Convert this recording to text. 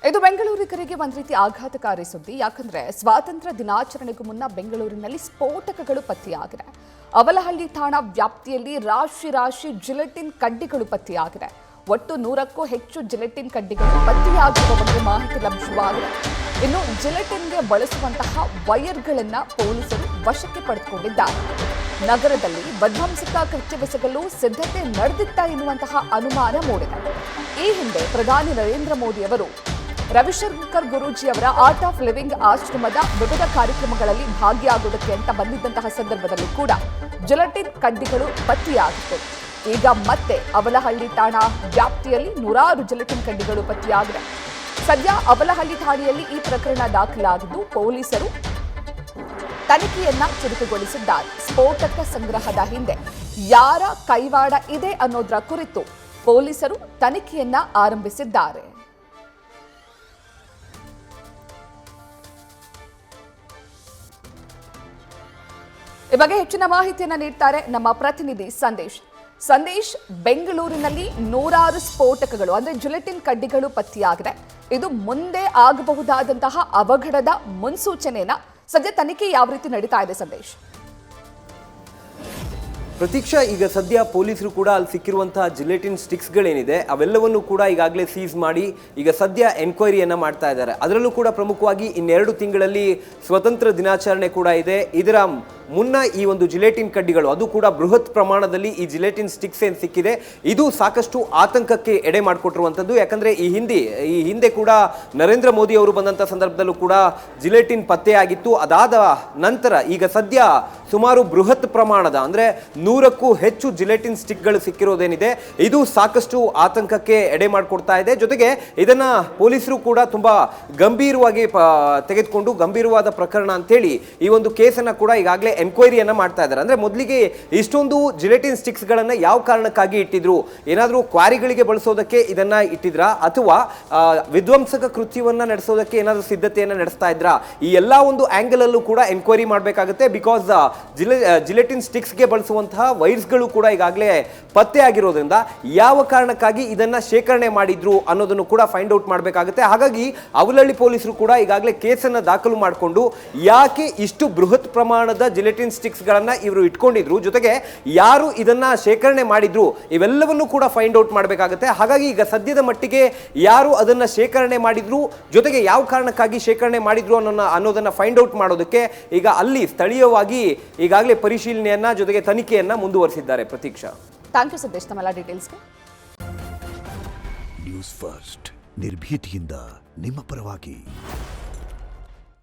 ಇದು ಬೆಂಗಳೂರಿಗರಿಗೆ ಒಂದು ರೀತಿ ಆಘಾತಕಾರಿ ಸುದ್ದಿ. ಯಾಕಂದ್ರೆ ಸ್ವಾತಂತ್ರ್ಯ ದಿನಾಚರಣೆಗೂ ಮುನ್ನ ಬೆಂಗಳೂರಿನಲ್ಲಿ ಸ್ಫೋಟಕಗಳು ಪತ್ತೆಯಾಗಿದೆ. ಅವಲಹಳ್ಳಿ ಠಾಣಾ ವ್ಯಾಪ್ತಿಯಲ್ಲಿ ರಾಶಿ ಜಿಲೆಟಿನ್ ಕಡ್ಡಿಗಳು ಪತ್ತೆಯಾಗಿದೆ. ಒಟ್ಟು 100ಕ್ಕೂ ಹೆಚ್ಚು ಜಿಲೆಟಿನ್ ಕಡ್ಡಿಗಳು ಪತ್ತೆಯಾಗಿರುವ ಬಗ್ಗೆ ಮಾಹಿತಿ ಲಭ್ಯವಾಗಿದೆ. ಇನ್ನು ಜಿಲೆಟಿನ್ಗೆ ಬಳಸುವಂತಹ ವೈರ್ಗಳನ್ನ ಪೊಲೀಸರು ವಶಕ್ಕೆ ಪಡೆದುಕೊಂಡಿದ್ದಾರೆ. ನಗರದಲ್ಲಿ ವಿಧ್ವಂಸಕ ಕೃತ್ಯವೆಸಗಲು ಸಿದ್ಧತೆ ನಡೆದಿತ್ತ ಎನ್ನುವಂತಹ ಅನುಮಾನ ಮೂಡಿದೆ. ಈ ಹಿಂದೆ ಪ್ರಧಾನಿ ನರೇಂದ್ರ ಮೋದಿ ಅವರು ರವಿಶಂಕರ್ ಗುರೂಜಿ ಅವರ ಆರ್ಟ್ ಆಫ್ ಲಿವಿಂಗ್ ಆಶ್ರಮದ ವಿವಿಧ ಕಾರ್ಯಕ್ರಮಗಳಲ್ಲಿ ಭಾಗಿಯಾಗುವುದಕ್ಕೆ ಅಂತ ಬಂದಿದ್ದಂತಹ ಸಂದರ್ಭದಲ್ಲೂ ಕೂಡ ಜಿಲೆಟಿನ್ ಕಡ್ಡಿಗಳು ಪತ್ತೆಯಾಗಿತ್ತು. ಈಗ ಮತ್ತೆ ಅವಲಹಳ್ಳಿ ಠಾಣಾ ವ್ಯಾಪ್ತಿಯಲ್ಲಿ 100 ಜಿಲೆಟಿನ್ ಕಡ್ಡಿಗಳು ಪತ್ತೆಯಾಗಿದೆ. ಸದ್ಯ ಅವಲಹಳ್ಳಿ ಠಾಣೆಯಲ್ಲಿ ಈ ಪ್ರಕರಣ ದಾಖಲಾಗಿದ್ದು ಪೊಲೀಸರು ತನಿಖೆಯನ್ನ ಚುರುಕುಗೊಳಿಸಿದ್ದಾರೆ. ಸ್ಫೋಟಕ ಸಂಗ್ರಹದ ಹಿಂದೆ ಯಾರ ಕೈವಾಡ ಇದೆ ಅನ್ನೋದರ ಕುರಿತು ಪೊಲೀಸರು ತನಿಖೆಯನ್ನ ಆರಂಭಿಸಿದ್ದಾರೆ. ಈ ಬಗ್ಗೆ ಹೆಚ್ಚಿನ ಮಾಹಿತಿಯನ್ನು ನೀಡ್ತಾರೆ ನಮ್ಮ ಪ್ರತಿನಿಧಿ ಸಂದೇಶ್. ಬೆಂಗಳೂರಿನಲ್ಲಿ 100 ಸ್ಫೋಟಕಗಳು ಅಂದ್ರೆ ಜಿಲೆಟಿನ್ ಕಡ್ಡಿಗಳು ಪತ್ತೆಯಾಗಿದೆ. ಇದು ಮುಂದೆ ಆಗಬಹುದಾದಂತಹ ಅವಘಡದ ಮುನ್ಸೂಚನೆಯನ್ನ ಸದ್ಯ ತನಿಖೆ ಯಾವ ರೀತಿ ನಡೀತಾ ಇದೆ ಸಂದೇಶ್? ಪ್ರತೀಕ್ಷಾ, ಈಗ ಸದ್ಯ ಪೊಲೀಸರು ಕೂಡ ಅಲ್ಲಿ ಸಿಕ್ಕಿರುವಂತಹ ಜಿಲೆಟಿನ್ ಸ್ಟಿಕ್ಸ್ಗಳೇನಿದೆ ಅವೆಲ್ಲವನ್ನು ಕೂಡ ಈಗಾಗಲೇ ಸೀಸ್ ಮಾಡಿ ಈಗ ಸದ್ಯ ಎನ್ಕ್ವೈರಿಯನ್ನು ಮಾಡ್ತಾ ಇದ್ದಾರೆ. ಅದರಲ್ಲೂ ಕೂಡ ಪ್ರಮುಖವಾಗಿ 2 ತಿಂಗಳಲ್ಲಿ ಸ್ವತಂತ್ರ ದಿನಾಚರಣೆ ಕೂಡ ಇದೆ. ಇದರ ಮುನ್ನ ಈ ಒಂದು ಜಿಲೆಟಿನ್ ಕಡ್ಡಿಗಳು ಅದು ಕೂಡ ಬೃಹತ್ ಪ್ರಮಾಣದಲ್ಲಿ ಈ ಜಿಲೆಟಿನ್ ಸ್ಟಿಕ್ಸ್ ಏನು ಸಿಕ್ಕಿದೆ ಇದು ಸಾಕಷ್ಟು ಆತಂಕಕ್ಕೆ ಎಡೆ ಮಾಡಿಕೊಟ್ಟಿರುವಂಥದ್ದು. ಯಾಕಂದರೆ ಈ ಹಿಂದೆ ಕೂಡ ನರೇಂದ್ರ ಮೋದಿ ಅವರು ಬಂದಂಥ ಸಂದರ್ಭದಲ್ಲೂ ಕೂಡ ಜಿಲೆಟಿನ್ ಪತ್ತೆಯಾಗಿತ್ತು. ಅದಾದ ನಂತರ ಈಗ ಸದ್ಯ ಸುಮಾರು ಬೃಹತ್ ಪ್ರಮಾಣದ ಅಂದರೆ 100ಕ್ಕೂ ಹೆಚ್ಚು ಜಿಲೆಟಿನ್ ಸ್ಟಿಕ್ಗಳು ಸಿಕ್ಕಿರೋದೇನಿದೆ ಇದು ಸಾಕಷ್ಟು ಆತಂಕಕ್ಕೆ ಎಡೆ ಮಾಡಿಕೊಡ್ತಾ ಇದೆ. ಜೊತೆಗೆ ಇದನ್ನ ಪೊಲೀಸರು ಕೂಡ ತುಂಬಾ ಗಂಭೀರವಾಗಿ ತೆಗೆದುಕೊಂಡು ಗಂಭೀರವಾದ ಪ್ರಕರಣ ಅಂತೇಳಿ ಈ ಒಂದು ಕೇಸನ್ನು ಕೂಡ ಈಗಾಗಲೇ ಎನ್ಕ್ವೈರಿಯನ್ನ ಮಾಡ್ತಾ ಇದ್ದಾರೆ. ಅಂದ್ರೆ ಮೊದಲಿಗೆ ಇಷ್ಟೊಂದು ಜಿಲೆಟಿನ್ ಸ್ಟಿಕ್ಸ್ ಗಳನ್ನ ಯಾವ ಕಾರಣಕ್ಕಾಗಿ ಇಟ್ಟಿದ್ರು, ಏನಾದರೂ ಕ್ವಾರಿಗಳಿಗೆ ಬಳಸೋದಕ್ಕೆ ಇದನ್ನ ಇಟ್ಟಿದ್ರಾ ಅಥವಾ ವಿಧ್ವಂಸಕ ಕೃತ್ಯವನ್ನ ನಡೆಸೋದಕ್ಕೆ ಏನಾದರೂ ಸಿದ್ಧತೆಯನ್ನ ನಡೆಸ್ತಾ ಇದ್ರಾ, ಈ ಎಲ್ಲಾ ಒಂದು ಆಂಗಲ್ ಅಲ್ಲೂ ಕೂಡ ಎನ್ಕ್ವೈರಿ ಮಾಡಬೇಕಾಗುತ್ತೆ. ಬಿಕಾಸ್ ಜಿಲೆಟಿನ್ ಸ್ಟಿಕ್ಸ್ಗೆ ಬಳಸುವಂತಹ ವೈರ್ಸ್ಗಳು ಕೂಡ ಈಗಾಗಲೇ ಪತ್ತೆ ಆಗಿರೋದ್ರಿಂದ ಯಾವ ಕಾರಣಕ್ಕಾಗಿ ಇದನ್ನ ಶೇಖರಣೆ ಮಾಡಿದ್ರು ಅನ್ನೋದನ್ನು ಕೂಡ ಫೈಂಡ್ ಔಟ್ ಮಾಡಬೇಕಾಗುತ್ತೆ. ಹಾಗಾಗಿ ಅವಲಹಳ್ಳಿ ಪೊಲೀಸರು ಕೂಡ ಈಗಾಗಲೇ ಕೇಸನ್ನು ದಾಖಲು ಮಾಡಿಕೊಂಡು ಯಾಕೆ ಇಷ್ಟು ಬೃಹತ್ ಪ್ರಮಾಣದ ಜಿಲೆಟಿನ್ ಸ್ಟಿಕ್ಸ್ ಗಳನ್ನ ಇವರು ಇಟ್ಕೊಂಡಿದ್ರು, ಜೊತೆಗೆ ಯಾರು ಇದನ್ನ ಶೇಖರಣೆ ಮಾಡಿದ್ರು ಇವೆಲ್ಲವನ್ನು ಕೂಡ ಫೈಂಡ್ ಔಟ್ ಮಾಡಬೇಕಾಗುತ್ತೆ. ಹಾಗಾಗಿ ಈಗ ಸದ್ಯದ ಮಟ್ಟಿಗೆ ಯಾರು ಅದನ್ನ ಶೇಖರಣೆ ಮಾಡಿದ್ರು, ಜೊತೆಗೆ ಯಾವ ಕಾರಣಕ್ಕಾಗಿ ಶೇಖರಣೆ ಮಾಡಿದ್ರು ಅನ್ನೋದನ್ನ ಫೈಂಡ್ ಔಟ್ ಮಾಡೋದಕ್ಕೆ ಈಗ ಅಲ್ಲಿ ಸ್ಥಳೀಯವಾಗಿ ಈಗಾಗಲೇ ಪರಿಶೀಲನೆಯನ್ನ ಜೊತೆಗೆ ತನಿಖೆಯನ್ನ ಮುಂದುವರಿಸಿದ್ದಾರೆ. ಪ್ರತೀಕ್ಷಾ, ಥ್ಯಾಂಕ್ ಯು ಸಂದೇಶ್ ತಮ್ಮೆಲ್ಲ ಡೀಟೇಲ್ಸ್ಗೆ. ನ್ಯೂಸ್ ಫಸ್ಟ್ ನಿರ್ಭೀತಿಯಿಂದ ನಿಮ್ಮ ಪರವಾಗಿ.